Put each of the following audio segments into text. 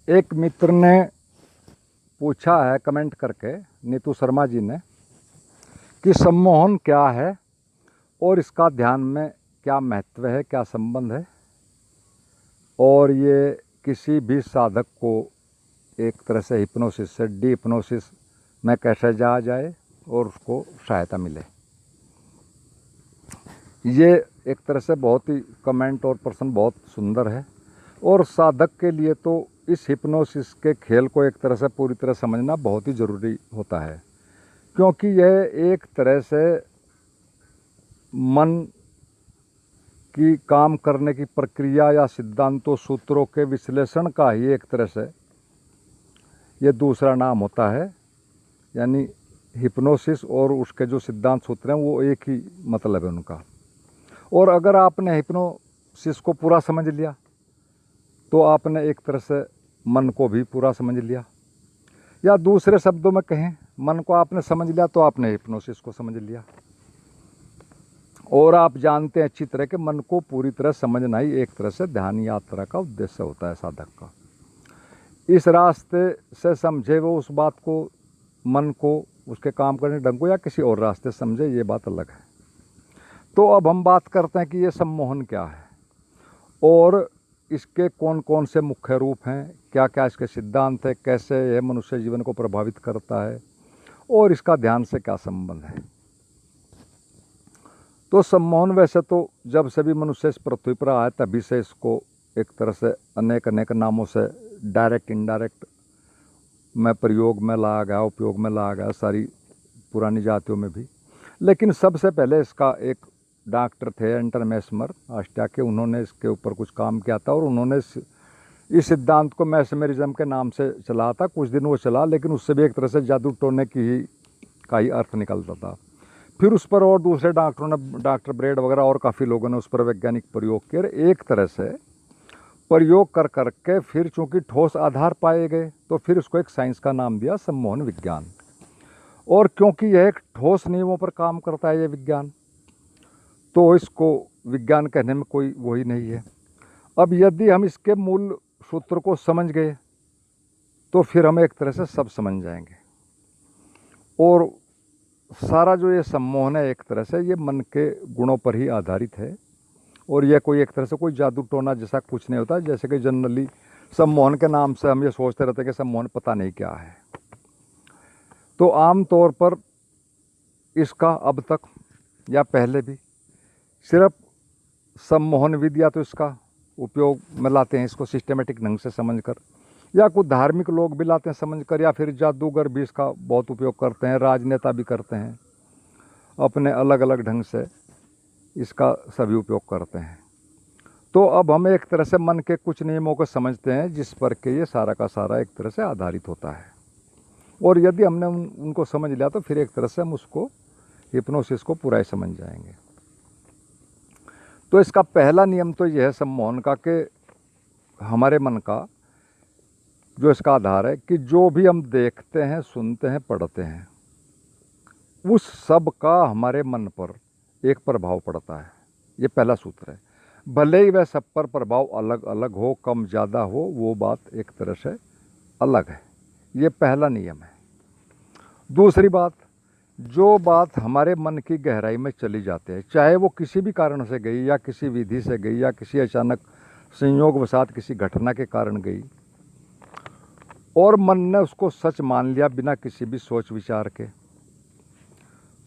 एक मित्र ने पूछा है कमेंट करके, नीतू शर्मा जी ने, कि सम्मोहन क्या है और इसका ध्यान में क्या महत्व है, क्या संबंध है, और ये किसी भी साधक को एक तरह से हिप्नोसिस से डी हिप्नोसिस में कैसे जा जाए और उसको सहायता मिले। ये एक तरह से बहुत ही कमेंट और प्रश्न बहुत सुंदर है, और साधक के लिए तो इस हिप्नोसिस के खेल को एक तरह से पूरी तरह समझना बहुत ही ज़रूरी होता है, क्योंकि यह एक तरह से मन की काम करने की प्रक्रिया या सिद्धांतों सूत्रों के विश्लेषण का ही एक तरह से ये दूसरा नाम होता है। यानी हिप्नोसिस और उसके जो सिद्धांत सूत्र हैं वो एक ही मतलब है उनका। और अगर आपने हिप्नोसिस को पूरा समझ लिया तो आपने एक तरह से मन को भी पूरा समझ लिया, या दूसरे शब्दों में कहें, मन को आपने समझ लिया तो आपने हिप्नोसिस को समझ लिया। और आप जानते हैं अच्छी तरह कि मन को पूरी तरह समझना ही एक तरह से ध्यान यात्रा का उद्देश्य होता है साधक का। इस रास्ते से समझे वो उस बात को, मन को, उसके काम करने ढंग को, या किसी और रास्ते समझे, ये बात अलग है। तो अब हम बात करते हैं कि ये सम्मोहन क्या है और इसके कौन कौन से मुख्य रूप हैं, क्या क्या इसके सिद्धांत है, कैसे यह मनुष्य जीवन को प्रभावित करता है और इसका ध्यान से क्या संबंध है। तो सम्मोहन वैसे तो जब से भी मनुष्य इस पृथ्वी पर आया तभी से इसको एक तरह से अनेक अनेक नामों से डायरेक्ट इनडायरेक्ट में प्रयोग में लाया गया, उपयोग में लाया गया, सारी पुरानी जातियों में भी। लेकिन सबसे पहले इसका एक डॉक्टर थे एंटर मैस्मर ऑस्ट्रिया के, उन्होंने इसके ऊपर कुछ काम किया था और उन्होंने इस सिद्धांत को मैस्मरिज्म के नाम से चला था। कुछ दिन वो चला, लेकिन उससे भी एक तरह से जादू टोने का ही अर्थ निकलता था। फिर उस पर और दूसरे डॉक्टरों ने, डॉक्टर ब्रेड वगैरह और काफ़ी लोगों ने उस पर वैज्ञानिक प्रयोग किए। एक तरह से प्रयोग कर करके फिर चूँकि ठोस आधार पाए गए तो फिर उसको एक साइंस का नाम दिया सम्मोहन विज्ञान। और क्योंकि यह एक ठोस नियमों पर काम करता है ये विज्ञान, तो इसको विज्ञान कहने में कोई वही नहीं है। अब यदि हम इसके मूल सूत्र को समझ गए तो फिर हम एक तरह से सब समझ जाएंगे। और सारा जो ये सम्मोहन है एक तरह से ये मन के गुणों पर ही आधारित है, और यह कोई एक तरह से कोई जादू टोना जैसा कुछ नहीं होता। जैसे कि जनरली सम्मोहन के नाम से हम ये सोचते रहते हैं कि सम्मोहन पता नहीं क्या है। तो आम तौर पर इसका अब तक या पहले भी सिर्फ सम्मोहन विद्या तो इसका उपयोग में लाते हैं, इसको सिस्टमेटिक ढंग से समझकर, या कुछ धार्मिक लोग भी लाते हैं समझकर, या फिर जादूगर भी इसका बहुत उपयोग करते हैं, राजनेता भी करते हैं, अपने अलग अलग ढंग से इसका सभी उपयोग करते हैं। तो अब हम एक तरह से मन के कुछ नियमों को समझते हैं जिस पर के ये सारा का सारा एक तरह से आधारित होता है। और यदि हमने उनको समझ लिया तो फिर एक तरह से हम उसको हिप्नोसिस को पूरा ही समझ जाएंगे। तो इसका पहला नियम तो यह है सम्मोहन का कि हमारे मन का जो इसका आधार है कि जो भी हम देखते हैं, सुनते हैं, पढ़ते हैं, उस सब का हमारे मन पर एक प्रभाव पड़ता है। ये पहला सूत्र है। भले ही वह सब पर प्रभाव अलग अलग हो, कम ज़्यादा हो, वो बात एक तरह से अलग है। ये पहला नियम है। दूसरी बात, जो बात हमारे मन की गहराई में चली जाती है, चाहे वो किसी भी कारण से गई, या किसी विधि से गई, या किसी अचानक संयोगवशात किसी घटना के कारण गई, और मन ने उसको सच मान लिया बिना किसी भी सोच विचार के,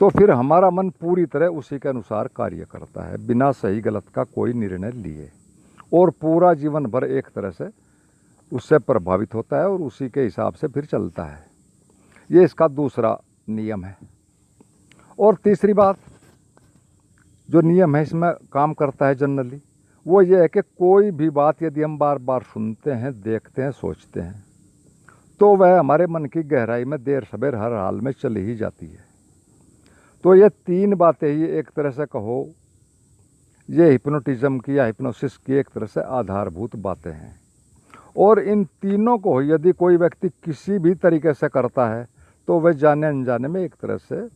तो फिर हमारा मन पूरी तरह उसी के अनुसार कार्य करता है, बिना सही गलत का कोई निर्णय लिए, और पूरा जीवन भर एक तरह से उससे प्रभावित होता है और उसी के हिसाब से फिर चलता है। ये इसका दूसरा नियम है। और तीसरी बात जो नियम है इसमें काम करता है जनरली, वो ये है कि कोई भी बात यदि हम बार बार सुनते हैं, देखते हैं, सोचते हैं, तो वह हमारे मन की गहराई में देर सवेर हर हाल में चली ही जाती है। तो ये तीन बातें ही एक तरह से कहो, ये हिप्नोटिज्म की या हिप्नोसिस की एक तरह से आधारभूत बातें हैं। और इन तीनों को यदि कोई व्यक्ति किसी भी तरीके से करता है तो वह जाने अनजाने में एक तरह से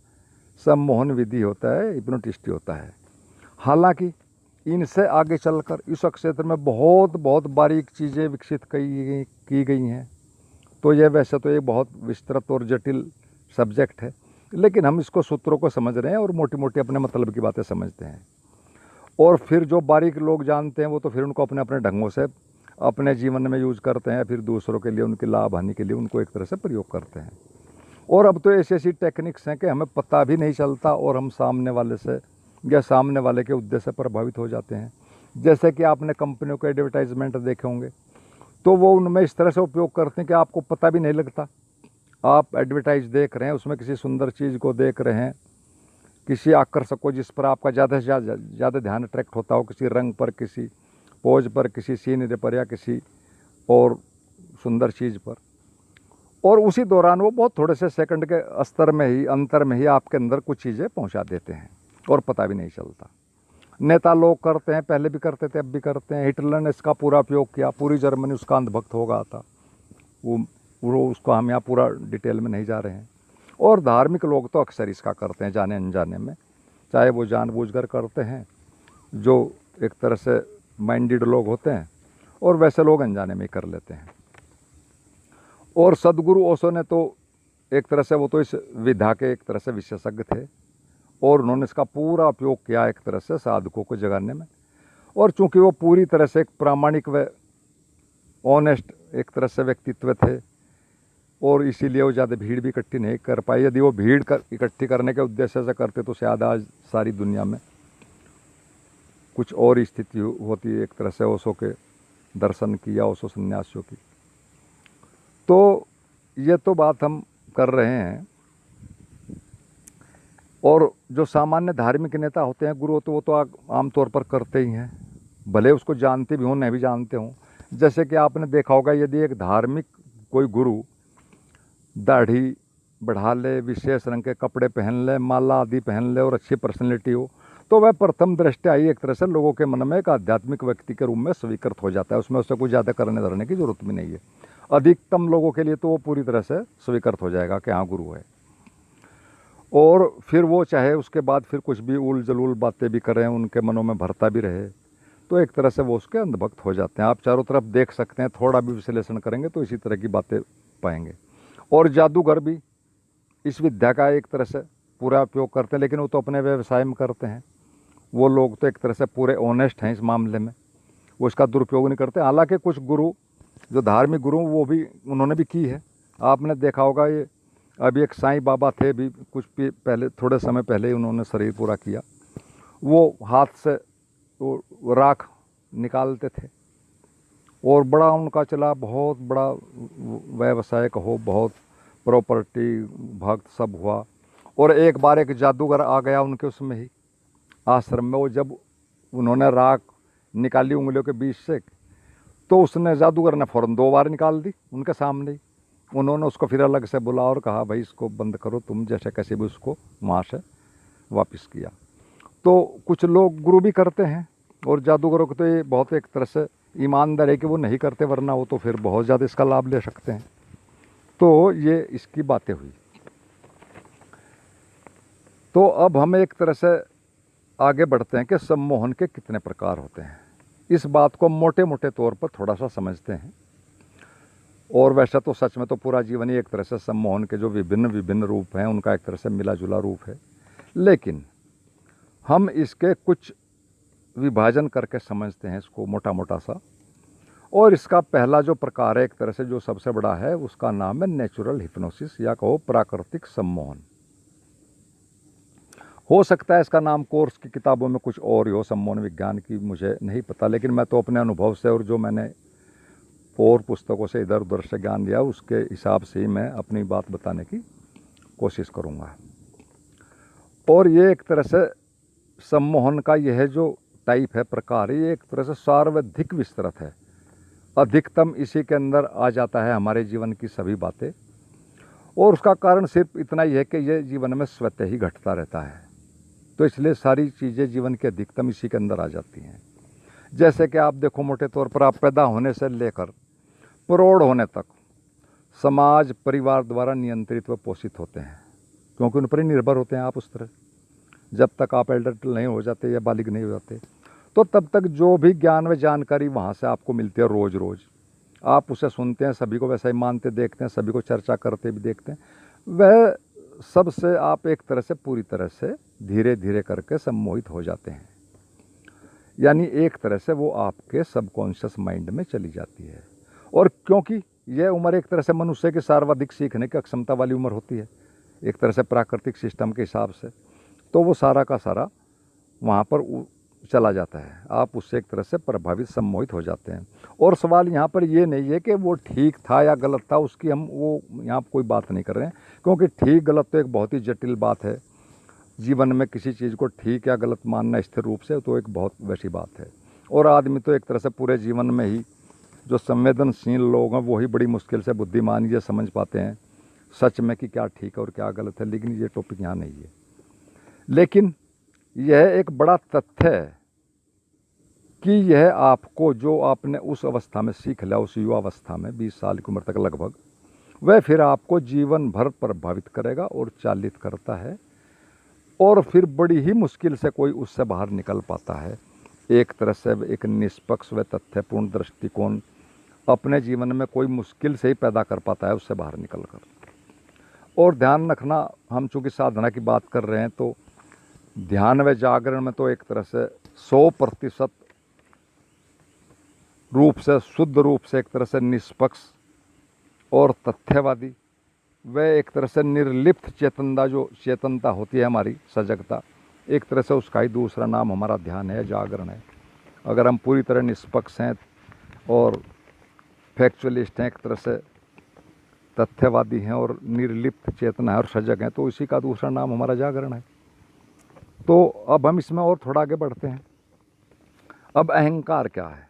सम्मोहन विधि होता है, हिप्नोटिस्ट होता है। हालांकि इनसे आगे चलकर इस क्षेत्र में बहुत बहुत बारीक चीज़ें विकसित की गई हैं। तो यह वैसे तो एक बहुत विस्तृत और जटिल सब्जेक्ट है, लेकिन हम इसको सूत्रों को समझ रहे हैं और मोटी मोटी अपने मतलब की बातें समझते हैं। और फिर जो बारीक लोग जानते हैं वो तो फिर उनको अपने अपने ढंगों से अपने जीवन में यूज करते हैं, फिर दूसरों के लिए उनकी लाभ हानि के लिए उनको एक तरह से प्रयोग करते हैं। और अब तो ऐसी ऐसी टेक्निक्स हैं कि हमें पता भी नहीं चलता और हम सामने वाले से या सामने वाले के उद्देश्य से प्रभावित हो जाते हैं। जैसे कि आपने कंपनियों के एडवर्टाइजमेंट देखे होंगे, तो वो उनमें इस तरह से उपयोग करते हैं कि आपको पता भी नहीं लगता। आप एडवर्टाइज देख रहे हैं, उसमें किसी सुंदर चीज़ को देख रहे हैं, किसी आकर्षक को जिस पर आपका ज़्यादा से ज़्यादा ध्यान अट्रैक्ट होता हो, किसी रंग पर, किसी पोज पर, किसी सीनरी पर या किसी और सुंदर चीज़ पर, और उसी दौरान वो बहुत थोड़े से सेकंड के स्तर में ही, अंतर में ही आपके अंदर कुछ चीज़ें पहुंचा देते हैं और पता भी नहीं चलता। नेता लोग करते हैं, पहले भी करते थे, अब भी करते हैं। हिटलर ने इसका पूरा उपयोग किया, पूरी जर्मनी उसका अंधभक्त हो गया था। वो उसको हम यहाँ पूरा डिटेल में नहीं जा रहे हैं। और धार्मिक लोग तो अक्सर इसका करते हैं जाने अनजाने में, चाहे वो जानबूझकर करते हैं, जो एक तरह से माइंडेड लोग होते हैं, और वैसे लोग अनजाने में ही कर लेते हैं। और सदगुरु ओशो ने तो एक तरह से, वो तो इस विधा के एक तरह से विशेषज्ञ थे और उन्होंने इसका पूरा उपयोग किया एक तरह से साधकों को जगाने में। और चूंकि वो पूरी तरह से एक प्रामाणिक व ऑनेस्ट एक तरह से व्यक्तित्व थे, और इसीलिए वो ज़्यादा भीड़ भी इकट्ठी नहीं कर पाई। यदि वो भीड़ इकट्ठी करने के उद्देश्य से करते तो शायद आज सारी दुनिया में कुछ और स्थिति होती एक तरह से ओशो के दर्शन की या ओशो सन्यासियों की। तो ये तो बात हम कर रहे हैं। और जो सामान्य धार्मिक नेता होते हैं, गुरु, तो वो तो आमतौर पर करते ही हैं, भले उसको जानते भी हों नहीं भी जानते हों। जैसे कि आपने देखा होगा, यदि एक धार्मिक कोई गुरु दाढ़ी बढ़ा ले, विशेष रंग के कपड़े पहन ले, माला आदि पहन ले और अच्छी पर्सनैलिटी हो, तो वह प्रथम दृष्टया ही एक तरह से लोगों के मन में एक आध्यात्मिक व्यक्ति के रूप में स्वीकृत हो जाता है। उसमें उससे कुछ ज़्यादा करने धरने की जरूरत भी नहीं है। अधिकतम लोगों के लिए तो वो पूरी तरह से स्वीकृत हो जाएगा कि हाँ गुरु है। और फिर वो चाहे उसके बाद फिर कुछ भी उल जलूल बातें भी करें, उनके मनों में भरता भी रहे, तो एक तरह से वो उसके अंधभक्त हो जाते हैं। आप चारों तरफ देख सकते हैं, थोड़ा भी विश्लेषण करेंगे तो इसी तरह की बातें पाएंगे। और जादूगर भी इस विद्या का एक तरह से पूरा उपयोग करते हैं, लेकिन वो तो अपने व्यवसाय में करते हैं। वो लोग तो एक तरह से पूरे ऑनेस्ट हैं इस मामले में, वो इसका दुरुपयोग नहीं करते। हालांकि कुछ गुरु, जो धार्मिक गुरु, वो भी उन्होंने भी की है। आपने देखा होगा, ये अभी एक साईं बाबा थे भी कुछ पहले, थोड़े समय पहले ही उन्होंने शरीर पूरा किया। वो हाथ से वो राख निकालते थे और बड़ा उनका चला, बहुत बड़ा व्यवसाय कहो, बहुत प्रॉपर्टी, भक्त सब हुआ। और एक बार एक जादूगर आ गया उनके उसमें ही आश्रम में। वो जब उन्होंने राख निकाली उंगलियों के बीच से, तो उसने, जादूगर ने फ़ौरन 2 बार निकाल दी उनके सामने ही। उन्होंने उसको फिर अलग से बुला और कहा, भाई इसको बंद करो तुम, जैसे कैसे भी उसको वहाँ से वापस किया। तो कुछ लोग गुरु भी करते हैं, और जादूगरों को तो ये बहुत एक तरह से ईमानदार है कि वो नहीं करते, वरना वो तो फिर बहुत ज़्यादा इसका लाभ ले सकते हैं। तो ये इसकी बातें हुई। तो अब हम एक तरह से आगे बढ़ते हैं कि सम्मोहन के कितने प्रकार होते हैं। इस बात को मोटे मोटे तौर पर थोड़ा सा समझते हैं। और वैसे तो सच में तो पूरा जीवन ही एक तरह से सम्मोहन के जो विभिन्न विभिन्न रूप हैं उनका एक तरह से मिला जुला रूप है, लेकिन हम इसके कुछ विभाजन करके समझते हैं इसको मोटा मोटा सा। और इसका पहला जो प्रकार है एक तरह से जो सबसे बड़ा है, उसका नाम है नेचुरल हिप्नोसिस, या कहो प्राकृतिक सम्मोहन। हो सकता है इसका नाम कोर्स की किताबों में कुछ और ही हो, सम्मोहन विज्ञान की, मुझे नहीं पता। लेकिन मैं तो अपने अनुभव से और जो मैंने और पुस्तकों से इधर उधर से ज्ञान लिया, उसके हिसाब से ही मैं अपनी बात बताने की कोशिश करूँगा। और ये एक तरह से सम्मोहन का यह जो टाइप है, प्रकार, ये एक तरह से सर्वाधिक विस्तृत है। अधिकतम इसी के अंदर आ जाता है हमारे जीवन की सभी बातें। और उसका कारण सिर्फ इतना ही है कि ये जीवन में स्वतः ही घटता रहता है, तो इसलिए सारी चीज़ें जीवन के अधिकतम इसी के अंदर आ जाती हैं। जैसे कि आप देखो, मोटे तौर पर आप पैदा होने से लेकर प्रौढ़ होने तक समाज, परिवार द्वारा नियंत्रित व पोषित होते हैं, क्योंकि उन पर ही निर्भर होते हैं आप उस तरह, जब तक आप एडल्ट नहीं हो जाते या बालिग नहीं हो जाते। तो तब तक जो भी ज्ञान व जानकारी वहाँ से आपको मिलती है रोज़ रोज़, आप उसे सुनते हैं, सभी को वैसा ही मानते देखते हैं, सभी को चर्चा करते भी देखते हैं, वह सबसे आप एक तरह से पूरी तरह से धीरे धीरे करके सम्मोहित हो जाते हैं। यानी एक तरह से वो आपके सबकॉन्शियस माइंड में चली जाती है। और क्योंकि यह उम्र एक तरह से मनुष्य की सर्वाधिक सीखने की अक्षमता वाली उम्र होती है एक तरह से प्राकृतिक सिस्टम के हिसाब से, तो वो सारा का सारा वहाँ पर चला जाता है, आप उससे एक तरह से प्रभावित सम्मोहित हो जाते हैं। और सवाल यहाँ पर ये नहीं है कि वो ठीक था या गलत था, उसकी हम वो यहाँ पर कोई बात नहीं कर रहे हैं, क्योंकि ठीक गलत तो एक बहुत ही जटिल बात है। जीवन में किसी चीज़ को ठीक या गलत मानना स्थिर रूप से तो एक बहुत वैसी बात है। और आदमी तो एक तरह से पूरे जीवन में ही जो संवेदनशील लोग हैं वही बड़ी मुश्किल से बुद्धिमान ये समझ पाते हैं सच में कि क्या ठीक है और क्या गलत है, लेकिन ये टॉपिक यहाँ नहीं है। लेकिन यह एक बड़ा तथ्य है कि यह आपको जो आपने उस अवस्था में सीख लिया, उस युवा अवस्था में 20 साल की उम्र तक लगभग, वह फिर आपको जीवन भर प्रभावित करेगा और चालित करता है। और फिर बड़ी ही मुश्किल से कोई उससे बाहर निकल पाता है। एक तरह से एक निष्पक्ष व तथ्यपूर्ण दृष्टिकोण अपने जीवन में कोई मुश्किल से ही पैदा कर पाता है उससे बाहर निकल कर। और ध्यान रखना, हम चूँकि साधना की बात कर रहे हैं तो ध्यान व जागरण में तो एक तरह से 100% रूप से, शुद्ध रूप से एक तरह से निष्पक्ष और तथ्यवादी, वह एक तरह से निर्लिप्त चेतनता, जो चेतनता होती है हमारी सजगता, एक तरह से उसका ही दूसरा नाम हमारा ध्यान है, जागरण है। अगर हम पूरी तरह निष्पक्ष हैं और फैक्चुअलिस्ट हैं, एक तरह से तथ्यवादी हैं और निर्लिप्त चेतना है और सजग हैं, तो इसी का दूसरा नाम हमारा जागरण है। तो अब हम इसमें और थोड़ा आगे बढ़ते हैं। अब अहंकार क्या है?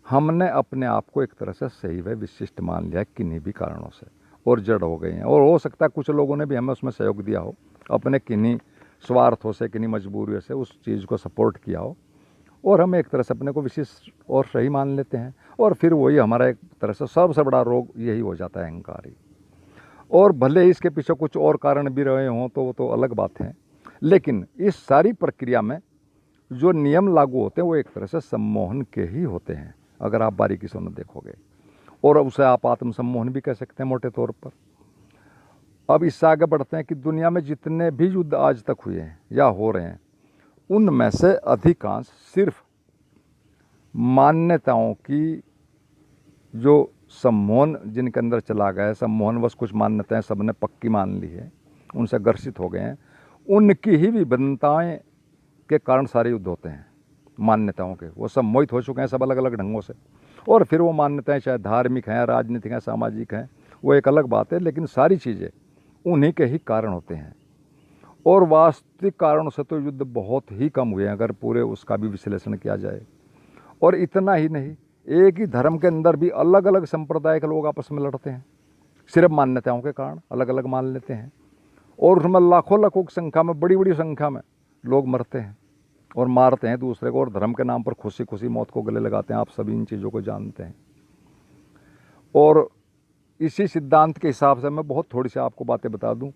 हमने अपने आप को एक तरह से सही व विशिष्ट मान लिया किन्हीं भी कारणों से और जड़ हो गए हैं। और हो सकता है कुछ लोगों ने भी हमें उसमें सहयोग दिया हो, अपने किन्हीं स्वार्थों से, किन्हीं मजबूरियों से उस चीज़ को सपोर्ट किया हो, और हम एक तरह से अपने को विशिष्ट और सही मान लेते हैं। और फिर वही हमारा एक तरह से सबसे बड़ा रोग यही हो जाता है, अहंकारी। और भले ही इसके पीछे कुछ और कारण भी रहे हों तो वो तो अलग बात है, लेकिन इस सारी प्रक्रिया में जो नियम लागू होते हैं वो एक तरह से सम्मोहन के ही होते हैं, अगर आप बारीकी से उन्हें देखोगे। और उसे आप आत्मसम्मोहन भी कह सकते हैं मोटे तौर पर। अब इससे आगे बढ़ते हैं कि दुनिया में जितने भी युद्ध आज तक हुए हैं या हो रहे हैं, उनमें से अधिकांश सिर्फ मान्यताओं की जो सम्मोहन जिनके अंदर चला गया है, सम्मोहनवश कुछ मान्यताएं सबने पक्की मान ली है, उनसे ग्रसित हो गए हैं, उनकी ही विभिन्नताएं के कारण सारे युद्ध होते हैं। मान्यताओं के वो सम्मोहित हो चुके हैं सब अलग अलग ढंगों से, और फिर वो मान्यताएं चाहे धार्मिक हैं, राजनीतिक हैं, सामाजिक हैं, वो एक अलग बात है, लेकिन सारी चीज़ें उन्हीं के ही कारण होते हैं। और वास्तविक कारणों से तो युद्ध बहुत ही कम हुए हैं अगर पूरे उसका भी विश्लेषण किया जाए। और इतना ही नहीं, एक ही धर्म के अंदर भी अलग अलग संप्रदाय के लोग आपस में लड़ते हैं, सिर्फ मान्यताओं के कारण अलग अलग मान लेते हैं, और उसमें लाखों लाखों की संख्या में, बड़ी बड़ी संख्या में लोग मरते हैं और मारते हैं दूसरे को, और धर्म के नाम पर खुशी खुशी मौत को गले लगाते हैं। आप सभी इन चीज़ों को जानते हैं। और इसी सिद्धांत के हिसाब से मैं बहुत थोड़ी सी आपको बातें बता दूं।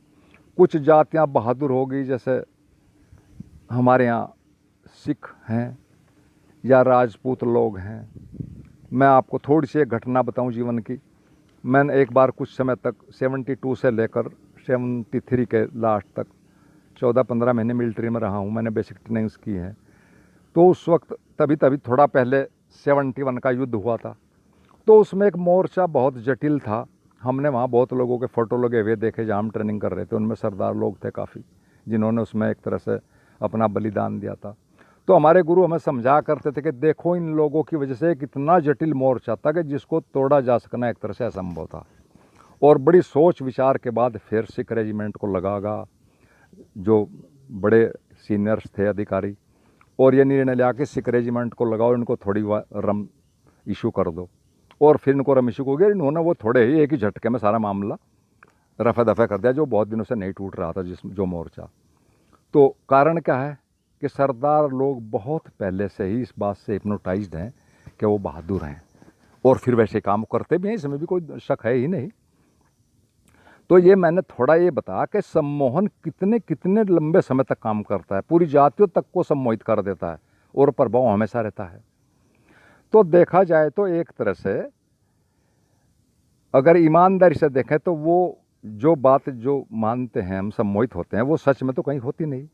कुछ जातियां बहादुर हो गई, जैसे हमारे यहाँ सिख हैं या राजपूत लोग हैं। मैं आपको थोड़ी सी एक घटना बताऊं जीवन की। मैंने एक बार कुछ समय तक 72 से लेकर 73 के लास्ट तक 14-15 महीने मिलिट्री में रहा हूं। मैंने बेसिक ट्रेनिंग्स की है। तो उस वक्त तभी थोड़ा पहले 71 का युद्ध हुआ था। तो उसमें एक मोर्चा बहुत जटिल था। हमने वहाँ बहुत लोगों के फ़ोटो लगे हुए देखे जहाँ हम ट्रेनिंग कर रहे थे। उनमें सरदार लोग थे काफ़ी, जिन्होंने उसमें एक तरह से अपना बलिदान दिया था। तो हमारे गुरु हमें समझा करते थे कि देखो इन लोगों की वजह से एक इतना जटिल मोर्चा था कि जिसको तोड़ा जा सकना एक तरह से असंभव था। और बड़ी सोच विचार के बाद फिर सिख रेजिमेंट को लगागा, जो बड़े सीनियर्स थे अधिकारी, और ये निर्णय लिया कि सिख रेजिमेंट को लगाओ, इनको थोड़ी रम इशू कर दो। और फिर इनको रम इशू हो गया। इन्होंने वो थोड़े ही एक ही झटके में सारा मामला रफा दफा कर दिया, जो बहुत दिनों से नहीं टूट रहा था जो मोर्चा। तो कारण क्या है कि सरदार लोग बहुत पहले से ही इस बात से हिप्नोटाइज्ड हैं कि वो बहादुर हैं, और फिर वैसे काम करते भी हैं, इसमें भी कोई शक है ही नहीं। तो ये मैंने थोड़ा ये बताया कि सम्मोहन कितने कितने लंबे समय तक काम करता है, पूरी जातियों तक को सम्मोहित कर देता है, और प्रभाव हमेशा रहता है। तो देखा जाए तो एक तरह से अगर ईमानदारी से देखें तो वो जो बात जो मानते हैं हम सम्मोहित होते हैं वो सच में तो कहीं होती नहीं।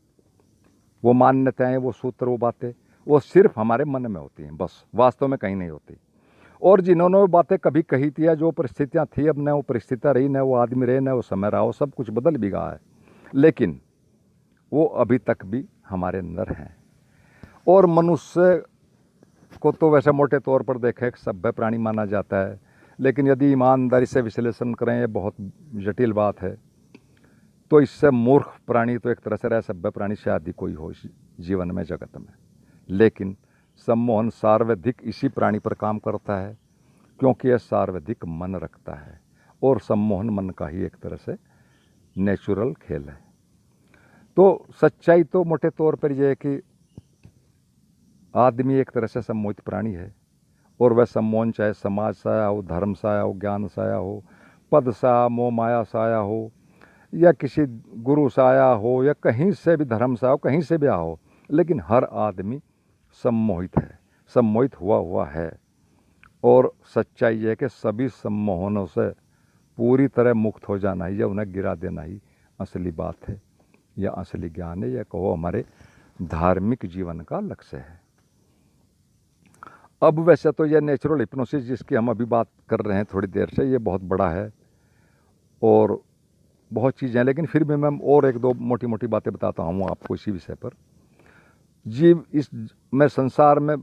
वो मान्यताएं, वो सूत्र, वो बातें वो सिर्फ हमारे मन में होती हैं, बस वास्तव में कहीं नहीं होती। और जिन्होंने वो बातें कभी कही थी या जो परिस्थितियाँ थी, अब न वो परिस्थितियाँ रही, न वो आदमी रहे, न वो समय रहा, वो सब कुछ बदल भी गया है, लेकिन वो अभी तक भी हमारे अंदर हैं। और मनुष्य को तो वैसे मोटे तौर पर देखें एक सभ्य प्राणी माना जाता है, लेकिन यदि ईमानदारी से विश्लेषण करें, ये बहुत जटिल बात है, तो इससे मूर्ख प्राणी तो एक तरह से रहे सभ्य प्राणी से आदि कोई हो इस जीवन में, जगत में। लेकिन सम्मोहन सर्वाधिक इसी प्राणी पर काम करता है, क्योंकि यह सर्वाधिक मन रखता है, और सम्मोहन मन का ही एक तरह से नेचुरल खेल है। तो सच्चाई तो मोटे तौर पर यह है कि आदमी एक तरह से सम्मोहित प्राणी है, और वह सम्मोहन चाहे समाज से आया हो, धर्म से आया हो, ज्ञान से आया हो, पद से आया, मोह माया से आया हो, या किसी गुरु से आया हो, या कहीं से भी धर्म से आया हो, कहीं से भी आया हो, लेकिन हर आदमी सम्मोहित है, सम्मोहित हुआ है। और सच्चाई यह है कि सभी सम्मोहनों से पूरी तरह मुक्त हो जाना ही या उन्हें गिरा देना ही असली बात है, या असली ज्ञान है, या कहो हमारे धार्मिक जीवन का लक्ष्य है। अब वैसे तो यह नेचुरल हिप्नोसिस जिसकी हम अभी बात कर रहे हैं थोड़ी देर से, ये बहुत बड़ा है और बहुत चीज़ें हैं, लेकिन फिर भी मैं और एक दो मोटी मोटी बातें बताता हूँ आपको इसी विषय पर। जीव इस में संसार में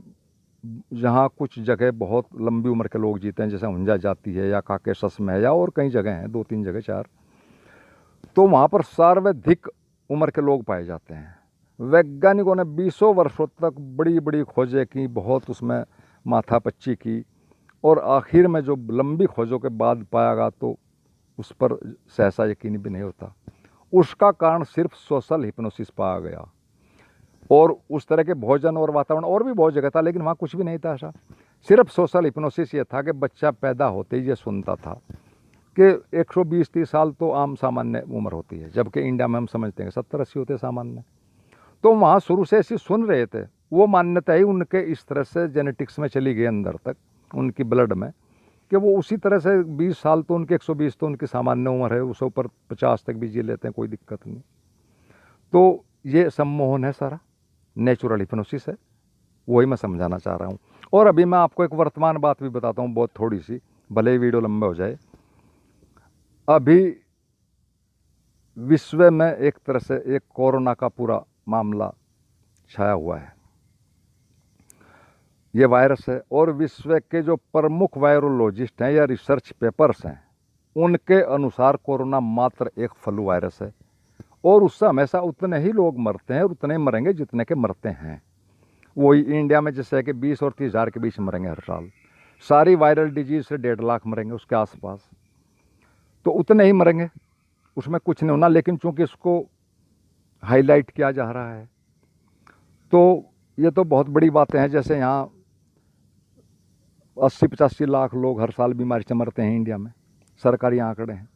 जहाँ कुछ जगह बहुत लंबी उम्र के लोग जीते हैं, जैसे हुंजा जाति है या काकेशस में है या और कई जगह हैं, 2-3 जगह 4, तो वहाँ पर सर्वाधिक उम्र के लोग पाए जाते हैं। वैज्ञानिकों ने 20 वर्षों तक बड़ी बड़ी खोजें की, बहुत उसमें माथापच्ची की, और आखिर में जो लंबी खोजों के बाद पाया गया तो उस पर सहसा यकीन भी नहीं होता। उसका कारण सिर्फ सोशल हिप्नोसिस पाया गया, और उस तरह के भोजन और वातावरण और भी बहुत जगह था, लेकिन वहाँ कुछ भी नहीं था ऐसा। सिर्फ सोशल हिप्नोसिस ये था कि बच्चा पैदा होते ही ये सुनता था कि 120-30 साल तो आम सामान्य उम्र होती है, जबकि इंडिया में हम समझते हैं 70-80 होते सामान्य। तो वहाँ शुरू से ऐसी सुन रहे थे, वो मान्यता ही उनके इस तरह से जेनेटिक्स में चली गई अंदर तक, उनकी ब्लड में, कि वो उसी तरह से 20 साल तो उनके 120 तो उनकी सामान्य उम्र है, उस ऊपर 50 तक भी जी लेते हैं, कोई दिक्कत नहीं। तो ये सम्मोहन है, सारा नेचुरल हिप्नोसिस है, वही मैं समझाना चाह रहा हूँ। और अभी मैं आपको एक वर्तमान बात भी बताता हूँ, बहुत थोड़ी सी, भले ही वीडियो लंबा हो जाए। अभी विश्व में एक तरह से एक कोरोना का पूरा मामला छाया हुआ है, ये वायरस है, और विश्व के जो प्रमुख वायरोलॉजिस्ट हैं या रिसर्च पेपर्स हैं, उनके अनुसार कोरोना मात्र एक फ्लू वायरस है, और उससे हमेशा उतने ही लोग मरते हैं और उतने मरेंगे जितने के मरते हैं। वही इंडिया में जैसे कि 20 और 30 हज़ार के बीच मरेंगे हर साल। सारी वायरल डिजीज से 1.5 लाख मरेंगे उसके आसपास, तो उतने ही मरेंगे, उसमें कुछ नहीं होना। लेकिन चूंकि इसको हाईलाइट किया जा रहा है, तो ये तो बहुत बड़ी बातें हैं। जैसे यहाँ 80-85 लाख लोग हर साल बीमारी से मरते हैं इंडिया में, सरकारी आंकड़े हैं,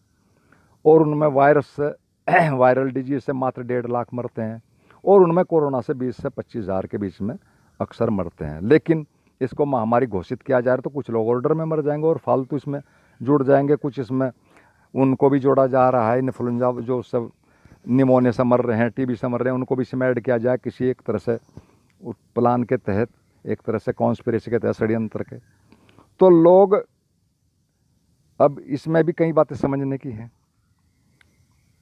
और उनमें वायरस से वायरल डिजीज से मात्र 1.5 लाख मरते हैं, और उनमें कोरोना से 20 से 25 हज़ार के बीच में अक्सर मरते हैं। लेकिन इसको महामारी घोषित किया जा रहा है, तो कुछ लोग ऑर्डर में मर जाएंगे और फालतू इसमें जुड़ जाएंगे, कुछ इसमें उनको भी जोड़ा जा रहा है, इन्फ्लुएंजा जो सब निमोनिया से मर रहे हैं, टीबी से मर रहे हैं, उनको भी इसमें ऐड किया जाए किसी एक तरह से प्लान के तहत, एक तरह से कॉन्स्पिरेसी के तहत, षड्यंत्र के। तो लोग अब इसमें भी कई बातें समझने की हैं।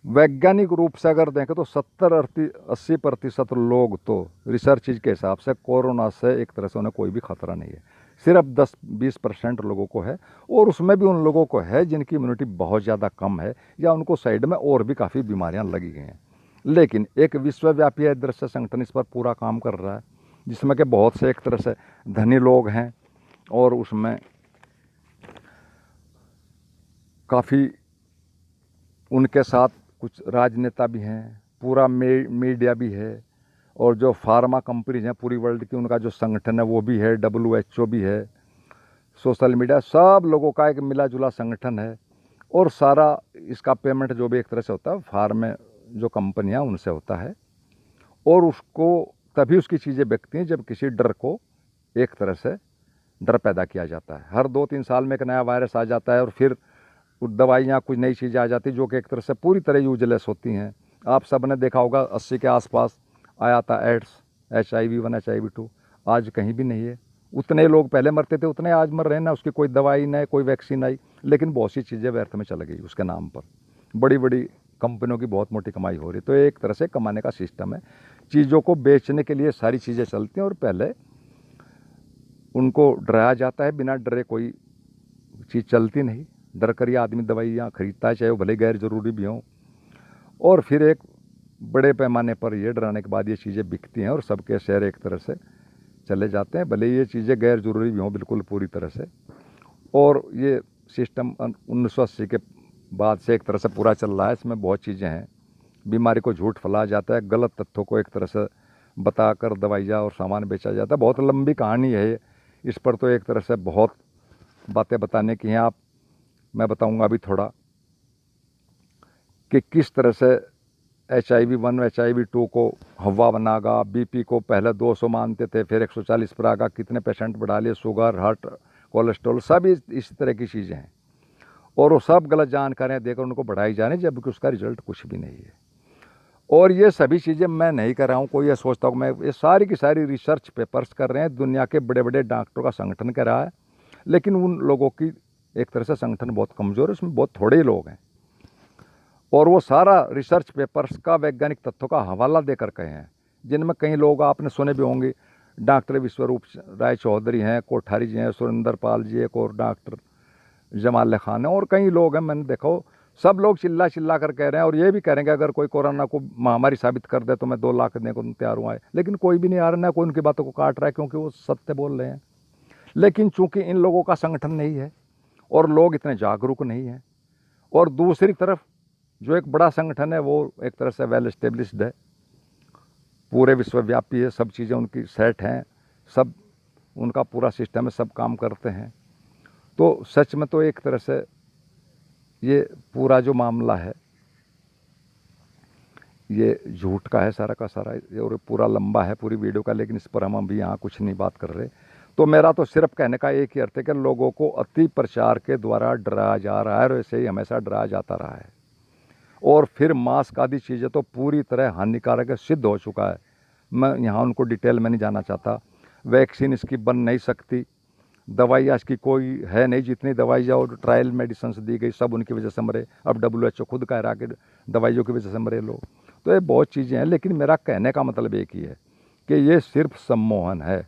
वैज्ञानिक रूप से अगर देखें तो 70-80% लोग तो रिसर्च के हिसाब से कोरोना से एक तरह से उन्हें कोई भी खतरा नहीं है, सिर्फ 10-20% लोगों को है, और उसमें भी उन लोगों को है जिनकी इम्यूनिटी बहुत ज़्यादा कम है, या उनको साइड में और भी काफ़ी बीमारियां लगी गई हैं। लेकिन एक विश्वव्यापी दृश्य संगठन इस पर पूरा काम कर रहा है, जिसमें कि बहुत से एक तरह से धनी लोग हैं, और उसमें काफ़ी उनके साथ कुछ राजनेता भी हैं, पूरा मीडिया भी है, और जो फार्मा कंपनीज हैं पूरी वर्ल्ड की, उनका जो संगठन है वो भी है, WHO भी है, सोशल मीडिया, सब लोगों का एक मिला जुला संगठन है। और सारा इसका पेमेंट जो भी एक तरह से होता है फार्मा जो कंपनियां उनसे होता है, और उसको तभी उसकी चीज़ें बिकती हैं जब किसी डर को एक तरह से डर पैदा किया जाता है। हर 2-3 साल में एक नया वायरस आ जाता है और फिर दवाइयाँ कुछ नई चीज़ें आ जाती जो कि एक तरह से पूरी तरह यूजलेस होती हैं। आप सब ने देखा होगा 80 के आसपास आया था एड्स, HIV-1 HIV-2, आज कहीं भी नहीं है। उतने लोग पहले मरते थे उतने आज मर रहे हैं, ना उसकी कोई दवाई ना कोई वैक्सीन आई, लेकिन बहुत सी चीज़ें व्यर्थ में चल गई उसके नाम पर। बड़ी बड़ी कंपनियों की बहुत मोटी कमाई हो रही। तो एक तरह से कमाने का सिस्टम है, चीज़ों को बेचने के लिए सारी चीज़ें चलती हैं और पहले उनको डराया जाता है। बिना डरे कोई चीज़ चलती नहीं, डर कर ही आदमी दवाइयाँ खरीदता है, चाहे वो भले गैर ज़रूरी भी हों। और फिर एक बड़े पैमाने पर ये डराने के बाद ये चीज़ें बिकती हैं और सबके शहर एक तरह से चले जाते हैं, भले ये चीज़ें गैर ज़रूरी भी हों बिल्कुल पूरी तरह से। और ये सिस्टम 1980 के बाद से एक तरह से पूरा चल रहा है। इसमें बहुत चीज़ें हैं, बीमारी को झूठ फैलाया जाता है, गलत तथ्यों को एक तरह से बताकर दवाइयाँ और सामान बेचा जाता है। बहुत लंबी कहानी है इस पर, तो एक तरह से बहुत बातें बताने की हैं। मैं बताऊंगा अभी थोड़ा कि किस तरह से HIV-1 HIV-2 को हवा बनागा। BP को पहले 200 मानते थे, फिर 140 पर आगा, कितने पेशेंट बढ़ा लिए, शुगर, हार्ट, कोलेस्ट्रॉल, सब इस तरह की चीज़ें हैं। और वो सब गलत जानकारियाँ देकर उनको बढ़ाई जा रही हैं, जबकि उसका रिजल्ट कुछ भी नहीं है। और ये सभी चीज़ें मैं नहीं कर रहा हूँ, कोई ये सोचता हूँ मैं, ये सारी की सारी रिसर्च पेपर्स कर रहे हैं, दुनिया के बड़े बड़े डॉक्टरों का संगठन कर रहा है। लेकिन उन लोगों की एक तरह से संगठन बहुत कमज़ोर है, उसमें बहुत थोड़े ही लोग हैं और वो सारा रिसर्च पेपर्स का वैज्ञानिक तथ्यों का हवाला देकर कहे हैं, जिनमें कई लोग आपने सुने भी होंगे। डॉक्टर विश्वरूप राय चौधरी हैं, कोठारी जी हैं, सुरेंद्र पाल जी, एक और डॉक्टर जमाल खान है, और कई लोग हैं। मैंने देखो सब लोग चिल्ला कर कह रहे हैं और ये भी कह रहे हैं कि अगर कोई कोरोना को महामारी साबित कर दे तो मैं 2 लाख देने को तैयार हुआ है। लेकिन कोई भी नहीं आ रहा, ना कोई उनकी बातों को काट रहा है, क्योंकि वो सत्य बोल रहे हैं। लेकिन चूंकि इन लोगों का संगठन नहीं है और लोग इतने जागरूक नहीं हैं, और दूसरी तरफ जो एक बड़ा संगठन है वो एक तरह से वेल एस्टेब्लिश्ड है, पूरे विश्वव्यापी है, सब चीज़ें उनकी सेट हैं, सब उनका पूरा सिस्टम है, सब काम करते हैं। तो सच में तो एक तरह से ये पूरा जो मामला है ये झूठ का है सारा का सारा, और पूरा लंबा है पूरी वीडियो का, लेकिन इस पर हम अभी यहाँ कुछ नहीं बात कर रहे। तो मेरा तो सिर्फ कहने का एक ही अर्थ है कि लोगों को अति प्रचार के द्वारा डराया जा रहा है और ऐसे ही हमेशा डराया जाता रहा है। और फिर मास्क आदि चीज़ें तो पूरी तरह हानिकारक सिद्ध हो चुका है। मैं यहाँ उनको डिटेल में नहीं जाना चाहता। वैक्सीन इसकी बन नहीं सकती, दवाइयाँ इसकी कोई है नहीं, जितनी दवाइयाँ और ट्रायल मेडिसिन दी गई सब उनकी वजह से मरे। अब WHO खुद कह रहा है कि दवाइयों की वजह से मरे लोग। तो ये बहुत चीज़ें हैं, लेकिन मेरा कहने का मतलब एक ही है कि ये सिर्फ सम्मोहन है,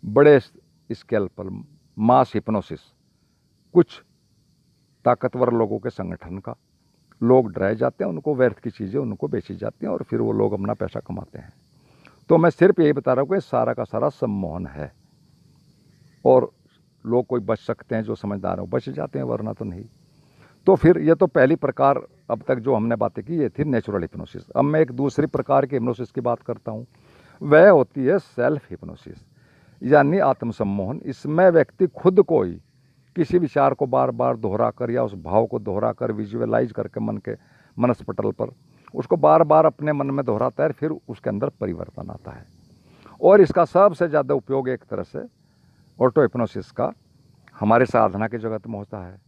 बड़े स्केल पर मास हिप्नोसिस, कुछ ताकतवर लोगों के संगठन का। लोग डराए जाते हैं, उनको व्यर्थ की चीज़ें उनको बेची जाती हैं और फिर वो लोग अपना पैसा कमाते हैं। तो मैं सिर्फ यही बता रहा हूँ कि सारा का सारा सम्मोहन है, और लोग कोई बच सकते हैं, जो समझदार हैं बच जाते हैं, वरना तो नहीं। तो फिर ये तो पहली प्रकार अब तक जो हमने बातें की ये थी नेचुरल हिप्नोसिस। अब मैं एक दूसरी प्रकार की हिप्नोसिस की बात करता हूँ, वह होती है सेल्फ हिप्नोसिस, यानी आत्मसम्मोहन। इसमें व्यक्ति खुद को ही किसी विचार को बार बार दोहरा कर या उस भाव को दोहरा कर विजुअलाइज करके मन के मनस्पटल पर उसको बार बार अपने मन में दोहराता है, फिर उसके अंदर परिवर्तन आता है। और इसका सबसे ज़्यादा उपयोग एक तरह से ऑटो हिप्नोसिस का हमारे साधना के जगत में होता है।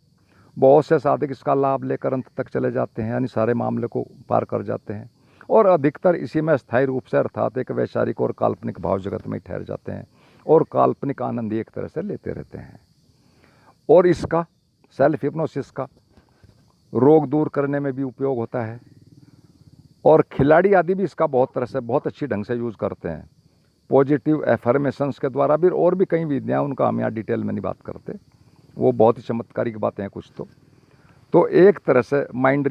बहुत से साधक इसका लाभ लेकर अंत तक चले जाते हैं, यानी सारे मामले को पार कर जाते हैं, और अधिकतर इसी में स्थायी रूप से अर्थात एक वैचारिक और काल्पनिक भाव जगत में ठहर जाते हैं और काल्पनिक आनंद एक तरह से लेते रहते हैं। और इसका सेल्फ हिप्नोसिस का रोग दूर करने में भी उपयोग होता है, और खिलाड़ी आदि भी इसका बहुत तरह से बहुत अच्छी ढंग से यूज़ करते हैं, पॉजिटिव एफर्मेशंस के द्वारा भी, और भी कई विधियाँ, उनका हम यहाँ डिटेल में नहीं बात करते, वो बहुत ही चमत्कारिक बातें हैं कुछ। तो एक तरह से माइंड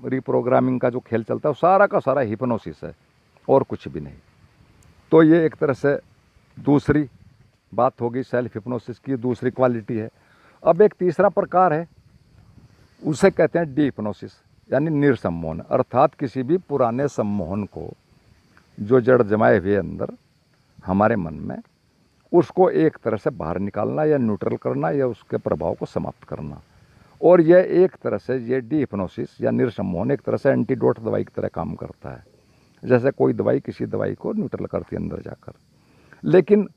रिप्रोग्रामिंग का जो खेल चलता है वो सारा का सारा हिप्नोसिस है और कुछ भी नहीं। तो ये एक तरह से दूसरी बात होगी सेल्फ हिप्नोसिस की, दूसरी क्वालिटी है। अब एक तीसरा प्रकार है, उसे कहते हैं डी हिप्नोसिस, यानी निर्सम्मोहन, अर्थात किसी भी पुराने सम्मोहन को जो जड़ जमाए हुए अंदर हमारे मन में, उसको एक तरह से बाहर निकालना या न्यूट्रल करना या उसके प्रभाव को समाप्त करना। और यह एक तरह से ये डी हिप्नोसिस या निर्सम्मोहन एक तरह से एंटीडोट दवाई की तरह काम करता है। जैसे कोई दवाई किसी दवाई को न्यूट्रल करती है अंदर जाकर। लेकिन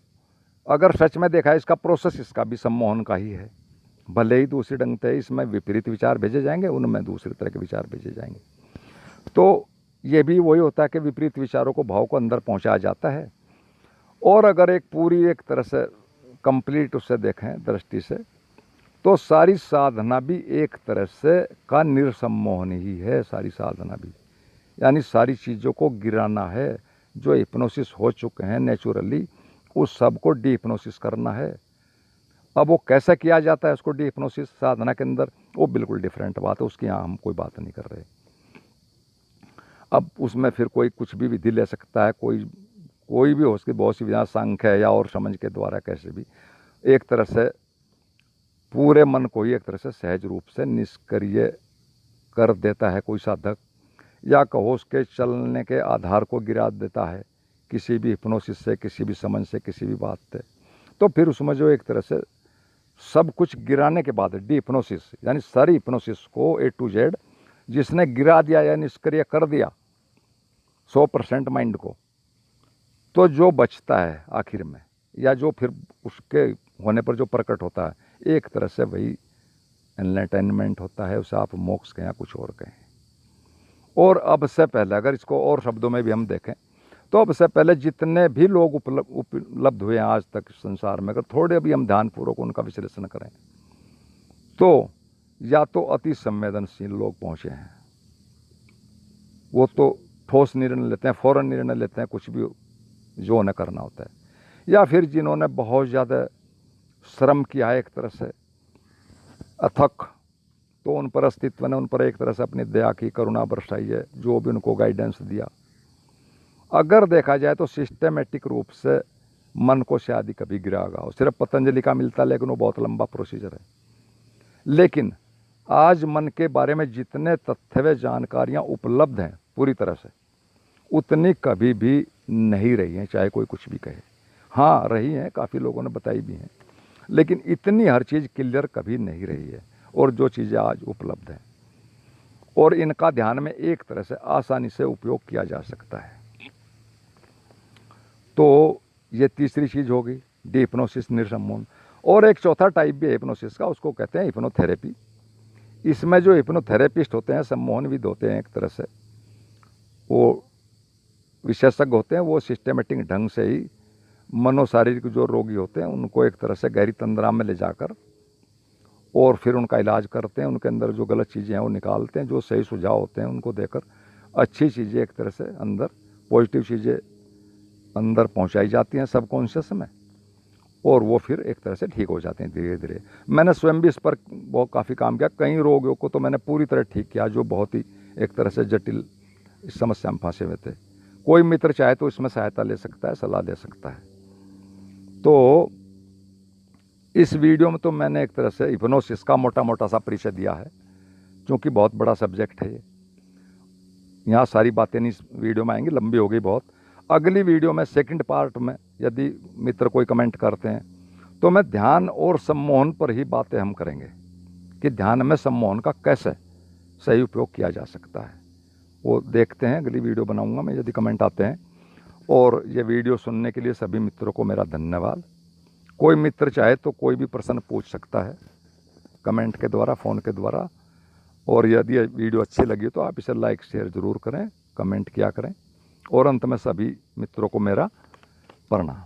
अगर सच में देखा है, इसका प्रोसेस इसका भी सम्मोहन का ही है। भले ही दूसरी ढंग से इसमें विपरीत विचार भेजे जाएंगे, उनमें दूसरी तरह के विचार भेजे जाएंगे। तो ये भी वही होता है कि विपरीत विचारों को, भाव को अंदर पहुंचाया जाता है। और अगर एक पूरी एक तरह से कंप्लीट उससे देखें दृष्टि से, तो सारी साधना भी एक तरह से का निर्सम्मोहन ही है। सारी साधना भी यानी सारी चीज़ों को गिराना है। जो हिप्नोसिस हो चुके हैं नेचुरली, उस सब को डी हिप्नोसिस करना है। अब वो कैसे किया जाता है उसको डी हिप्नोसिस साधना के अंदर, वो बिल्कुल डिफरेंट बात है, उसकी यहाँ हम कोई बात नहीं कर रहे। अब उसमें फिर कोई कुछ भी विधि ले सकता है, कोई भी हो उसकी बहुत सी विधियाँ, सांख्य है या और समझ के द्वारा कैसे भी एक तरह से पूरे मन को ही एक तरह से सहज रूप से निष्क्रिय कर देता है कोई साधक, या कहो उसके चलने के आधार को गिरा देता है किसी भी हिप्नोसिस से, किसी भी समझ से, किसी भी बात से। तो फिर उसमें जो एक तरह से सब कुछ गिराने के बाद डी हिप्नोसिस यानी सारी हिप्नोसिस को A to Z जिसने गिरा दिया या निष्क्रिय कर दिया 100% माइंड को, तो जो बचता है आखिर में, या जो फिर उसके होने पर जो प्रकट होता है, एक तरह से वही एनलाइटनमेंट होता है। उसे आप मोक्ष कहें या कुछ और कहें। और अब से पहले अगर इसको और शब्दों में भी हम देखें, तो अब से पहले जितने भी लोग उपलब्ध हुए हैं आज तक संसार में, अगर थोड़े भी हम ध्यानपूर्वक उनका विश्लेषण करें, तो या तो अति संवेदनशील लोग पहुँचे हैं, वो तो ठोस निर्णय लेते हैं, फौरन निर्णय लेते हैं कुछ भी जो उन्हें करना होता है, या फिर जिन्होंने बहुत ज़्यादा श्रम किया है एक तरह से अथक, तो उन पर अस्तित्व ने उन पर एक तरह से अपनी दया की, करुणा बरसाई है, जो भी उनको गाइडेंस दिया। अगर देखा जाए तो सिस्टमेटिक रूप से मन को शायद ही कभी गिरागा हो, सिर्फ पतंजलि का मिलता है, लेकिन वो बहुत लंबा प्रोसीजर है। लेकिन आज मन के बारे में जितने तथ्य व जानकारियाँ उपलब्ध हैं पूरी तरह से, उतनी कभी भी नहीं रही हैं, चाहे कोई कुछ भी कहे। हाँ रही हैं, काफ़ी लोगों ने बताई भी हैं, लेकिन इतनी हर चीज़ क्लियर कभी नहीं रही है। और जो चीज़ें आज उपलब्ध हैं, और इनका ध्यान में एक तरह से आसानी से उपयोग किया जा सकता है। तो ये तीसरी चीज़ होगी डी हिप्नोसिस निर्सम्मोहन। और एक चौथा टाइप भी है हिप्नोसिस का, उसको कहते हैं हिप्नोथेरेपी। इसमें जो हिप्नोथेरेपिस्ट होते हैं, सम्मोहनविद होते हैं, एक तरह से वो विशेषज्ञ होते हैं। वो सिस्टमेटिक ढंग से ही मनोशारीरिक जो रोगी होते हैं उनको एक तरह से गहरी तंद्रा में ले जाकर और फिर उनका इलाज करते हैं। उनके अंदर जो गलत चीज़ें हैं वो निकालते हैं, जो सही सुझाव होते हैं उनको देकर अच्छी चीज़ें एक तरह से अंदर, पॉजिटिव चीज़ें अंदर पहुंचाई जाती हैं सबकॉन्शियस में, और वो फिर एक तरह से ठीक हो जाते हैं धीरे धीरे। मैंने स्वयं भी इस पर बहुत काफ़ी काम किया। कई रोगियों को तो मैंने पूरी तरह ठीक किया जो बहुत ही एक तरह से जटिल इस समस्या में फंसे हुए थे। कोई मित्र चाहे तो इसमें सहायता ले सकता है, सलाह दे सकता है। तो इस वीडियो में तो मैंने एक तरह से हिप्नोसिस का मोटा मोटा सा परिचय दिया है, क्योंकि बहुत बड़ा सब्जेक्ट है ये। यहाँ सारी बातें नहीं इस वीडियो में आएंगी, लंबी हो गई बहुत। अगली वीडियो में सेकंड पार्ट में यदि मित्र कोई कमेंट करते हैं तो मैं ध्यान और सम्मोहन पर ही बातें हम करेंगे कि ध्यान में सम्मोहन का कैसे सही उपयोग किया जा सकता है। वो देखते हैं, अगली वीडियो बनाऊंगा मैं यदि कमेंट आते हैं। और ये वीडियो सुनने के लिए सभी मित्रों को मेरा धन्यवाद। कोई मित्र चाहे तो कोई भी प्रश्न पूछ सकता है कमेंट के द्वारा, फ़ोन के द्वारा। और यदि ये वीडियो अच्छी लगी तो आप इसे लाइक शेयर ज़रूर करें, कमेंट किया करें। और अंत में सभी मित्रों को मेरा प्रणाम।